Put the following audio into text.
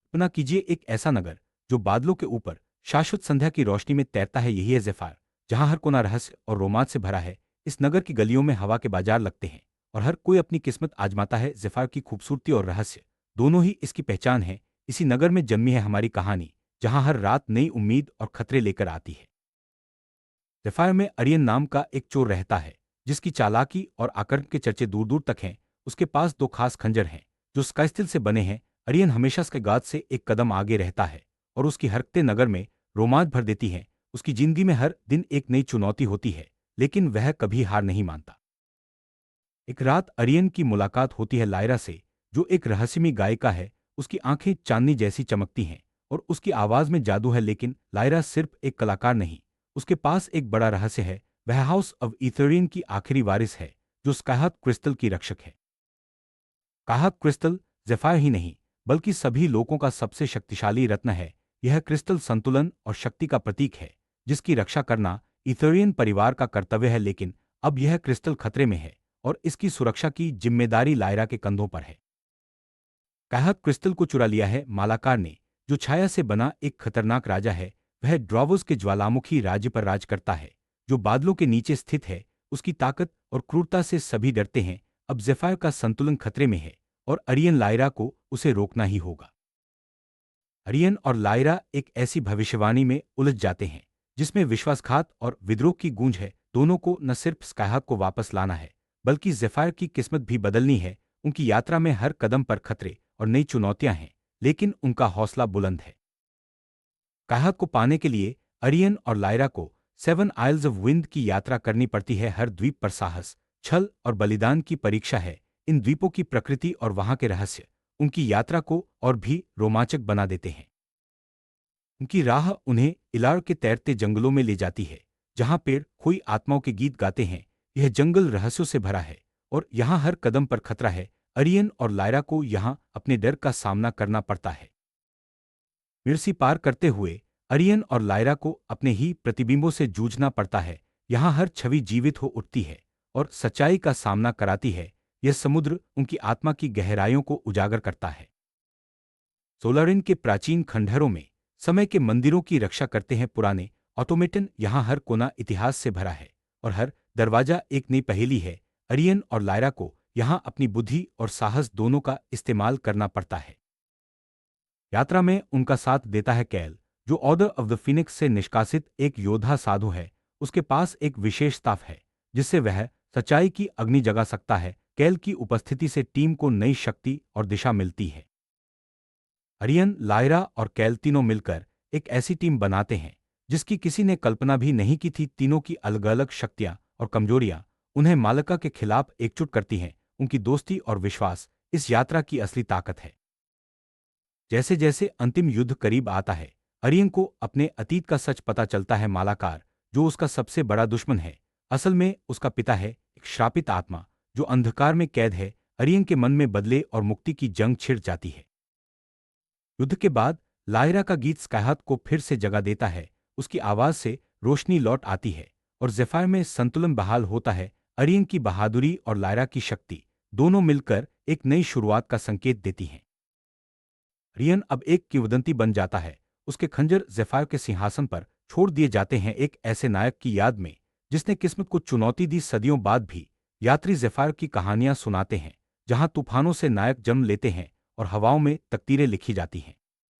कल्पना कीजिए एक ऐसा नगर जो बादलों के ऊपर शाश्वत संध्या की रोशनी में तैरता है। यही है ज़ेफायर, जहां हर कोना रहस्य और रोमांच से भरा है। इस नगर की गलियों में हवा के बाजार लगते हैं और हर कोई अपनी किस्मत आजमाता है। ज़ेफायर की खूबसूरती और रहस्य दोनों ही इसकी पहचान है। इसी नगर में जन्मी है हमारी कहानी, जहां हर रात नई उम्मीद और खतरे लेकर आती है। ज़ेफायर में अरियन नाम का एक चोर रहता है, जिसकी चालाकी और आक्रामक के चर्चे दूर दूर तक हैं। उसके पास दो खास खंजर हैं जो स्काई स्टील से बने हैं। अरियन हमेशा उसके गाद से एक कदम आगे रहता है और उसकी हरकतें नगर में रोमांच भर देती हैं। उसकी जिंदगी में हर दिन एक नई चुनौती होती है, लेकिन वह कभी हार नहीं मानता। एक रात अरियन की मुलाकात होती है लायरा से, जो एक रहस्यमयी गायिका है। उसकी आंखें चांदनी जैसी चमकती हैं और उसकी आवाज में जादू है। लेकिन लायरा सिर्फ एक कलाकार नहीं, उसके पास एक बड़ा रहस्य है। वह हाउस ऑफ इथेरियन की आखिरी वारिस है, जो स्काइहार्ट क्रिस्टल की रक्षक है। स्काइहार्ट क्रिस्टल ज़ेफायर ही नहीं, बल्कि सभी लोगों का सबसे शक्तिशाली रत्न है। यह क्रिस्टल संतुलन और शक्ति का प्रतीक है, जिसकी रक्षा करना इथेरियन परिवार का कर्तव्य है। लेकिन अब यह क्रिस्टल खतरे में है और इसकी सुरक्षा की जिम्मेदारी लायरा के कंधों पर है। काहत क्रिस्टल को चुरा लिया है मालाकार ने, जो छाया से बना एक खतरनाक राजा है। वह ड्रावोस के ज्वालामुखी राज्य पर राज करता है, जो बादलों के नीचे स्थित है। उसकी ताकत और क्रूरता से सभी डरते हैं। अब ज़ेफायर का संतुलन खतरे में है और अरियन लायरा को उसे रोकना ही होगा। अरियन और लायरा एक ऐसी भविष्यवाणी में उलझ जाते हैं, जिसमें विश्वासघात और विद्रोह की गूंज है। दोनों को न सिर्फ स्काइहार्ट को वापस लाना है, बल्कि ज़ेफायर की किस्मत भी बदलनी है। उनकी यात्रा में हर कदम पर खतरे और नई चुनौतियां हैं, लेकिन उनका हौसला बुलंद है। काहत को पाने के लिए अरियन और लायरा को 7 आइल्स ऑफ विंड की यात्रा करनी पड़ती है। हर द्वीप पर साहस, छल और बलिदान की परीक्षा है। इन द्वीपों की प्रकृति और वहां के रहस्य उनकी यात्रा को और भी रोमांचक बना देते हैं। उनकी राह उन्हें इलार के तैरते जंगलों में ले जाती है, जहां पेड़ खोई आत्माओं के गीत गाते हैं। यह जंगल रहस्यों से भरा है और यहाँ हर कदम पर खतरा है। अरियन और लायरा को यहाँ अपने डर का सामना करना पड़ता है। मिर्सी पार करते हुए अरियन और लायरा को अपने ही प्रतिबिंबों से जूझना पड़ता है। यहाँ हर छवि जीवित हो उठती है और सच्चाई का सामना कराती है। यह समुद्र उनकी आत्मा की गहराइयों को उजागर करता है। सोलारिन के प्राचीन खंडहरों में समय के मंदिरों की रक्षा करते हैं पुराने ऑटोमेटन। यहाँ हर कोना इतिहास से भरा है और हर दरवाजा एक नई पहेली है। अरियन और लायरा को यहाँ अपनी बुद्धि और साहस दोनों का इस्तेमाल करना पड़ता है। यात्रा में उनका साथ देता है कैल, जो ऑर्डर ऑफ द फिनिक्स से निष्कासित एक योद्धा साधु है। उसके पास एक विशेष ताफ है, जिससे वह सच्चाई की अग्नि जगा सकता है। कैल की उपस्थिति से टीम को नई शक्ति और दिशा मिलती है। अरियन, लायरा और कैल तीनों मिलकर एक ऐसी टीम बनाते हैं जिसकी किसी ने कल्पना भी नहीं की थी। तीनों की अलग अलग शक्तियां और कमजोरियां उन्हें मालका के खिलाफ एकजुट करती हैं। उनकी दोस्ती और विश्वास इस यात्रा की असली ताकत है। जैसे जैसे अंतिम युद्ध करीब आता है, अरियन को अपने अतीत का सच पता चलता है। मालाकार, जो उसका सबसे बड़ा दुश्मन है, असल में उसका पिता है, एक श्रापित आत्मा जो अंधकार में कैद है। अरियन के मन में बदले और मुक्ति की जंग छिड़ जाती है। युद्ध के बाद लायरा का गीत स्काइहार्ट को फिर से जगा देता है। उसकी आवाज से रोशनी लौट आती है और ज़ेफायर में संतुलन बहाल होता है। अरियन की बहादुरी और लायरा की शक्ति दोनों मिलकर एक नई शुरुआत का संकेत देती हैं। अरियन अब एक किंवदंती बन जाता है। उसके खंजर ज़ेफायर के सिंहासन पर छोड़ दिए जाते हैं, एक ऐसे नायक की याद में जिसने किस्मत को चुनौती दी। सदियों बाद भी यात्री ज़ेफायर की कहानियां सुनाते हैं, जहां तूफानों से नायक जन्म लेते हैं और हवाओं में तकदीरें लिखी जाती हैं।